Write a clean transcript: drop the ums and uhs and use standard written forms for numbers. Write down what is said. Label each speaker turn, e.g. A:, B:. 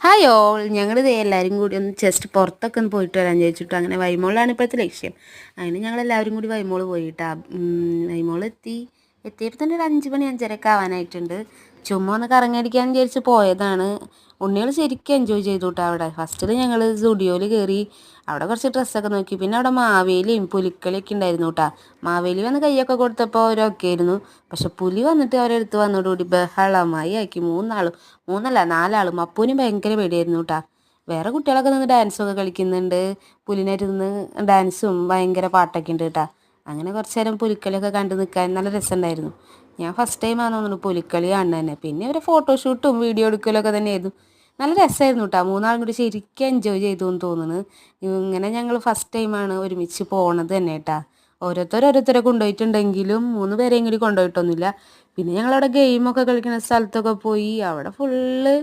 A: Hi all ഞങ്ങളിത് എല്ലാവരും കൂടി ഒന്ന് ജസ്റ്റ് പുറത്തൊക്കെ ഒന്ന് പോയിട്ട് വരാൻ ചോദിച്ചിട്ടു. അങ്ങനെ വൈമോളിലാണ് ഇപ്പോഴത്തെ ലക്ഷ്യം. അങ്ങനെ ഞങ്ങളെല്ലാവരും കൂടി വൈമോള് പോയിട്ടാ. എത്തിയപ്പോൾ തന്നെ ഒരു 5 മണി 5:30 ആവാനായിട്ടുണ്ട്. ചുമ്മാ ഒന്ന് കറങ്ങിയടിക്കാൻ വിചാരിച്ച് പോയതാണ്. ഉണ്ണികൾ ശരിക്കും എൻജോയ് ചെയ്തു കേട്ടോ. അവിടെ ഫസ്റ്റിൽ ഞങ്ങൾ സ്റ്റുഡിയോയിൽ കയറി അവിടെ കുറച്ച് ഡ്രസ്സൊക്കെ നോക്കി. പിന്നെ അവിടെ മാവേലിയും പുലിക്കളിയൊക്കെ ഉണ്ടായിരുന്നു കേട്ടോ. മാവേലി വന്ന് കൈയൊക്കെ കൊടുത്തപ്പോൾ അവരൊക്കെ ആയിരുന്നു. പക്ഷെ പുലി വന്നിട്ട് അവരെടുത്ത് വന്നതോടുകൂടി ബഹളമായി ആക്കി. മൂന്നല്ല 4 ആളും. അപ്പൂനും ഭയങ്കര പേടിയായിരുന്നു കേട്ടോ. വേറെ കുട്ടികളൊക്കെ നിന്ന് ഡാൻസൊക്കെ കളിക്കുന്നുണ്ട്. പുലിനായിട്ട് നിന്ന് ഡാൻസും ഭയങ്കര പാട്ടൊക്കെ ഉണ്ട് കേട്ടോ. അങ്ങനെ കുറച്ച് നേരം പുലിക്കളിയൊക്കെ കണ്ടു നിൽക്കാൻ നല്ല രസമുണ്ടായിരുന്നു. ഞാൻ ഫസ്റ്റ് ടൈമാണെന്ന് തോന്നുന്നു പുലിക്കളി കാണുന്നത് തന്നെ. പിന്നെ ഒരു ഫോട്ടോഷൂട്ടും വീഡിയോ എടുക്കലൊക്കെ തന്നെയായിരുന്നു. നല്ല രസമായിരുന്നു കേട്ടോ. 3 ആളും കൂടി ശരിക്കും എൻജോയ് ചെയ്തു എന്ന് തോന്നുന്നു. ഇങ്ങനെ ഞങ്ങൾ ഫസ്റ്റ് ടൈമാണ് ഒരുമിച്ച് പോണത് തന്നെ കേട്ടോ. ഓരോരുത്തരെ കൊണ്ടുപോയിട്ടുണ്ടെങ്കിലും 3 പേരെയും കൂടി കൊണ്ടുപോയിട്ടൊന്നുമില്ല. പിന്നെ ഞങ്ങളവിടെ ഗെയിമൊക്കെ കളിക്കുന്ന സ്ഥലത്തൊക്കെ പോയി. അവിടെ ഫുള്ള്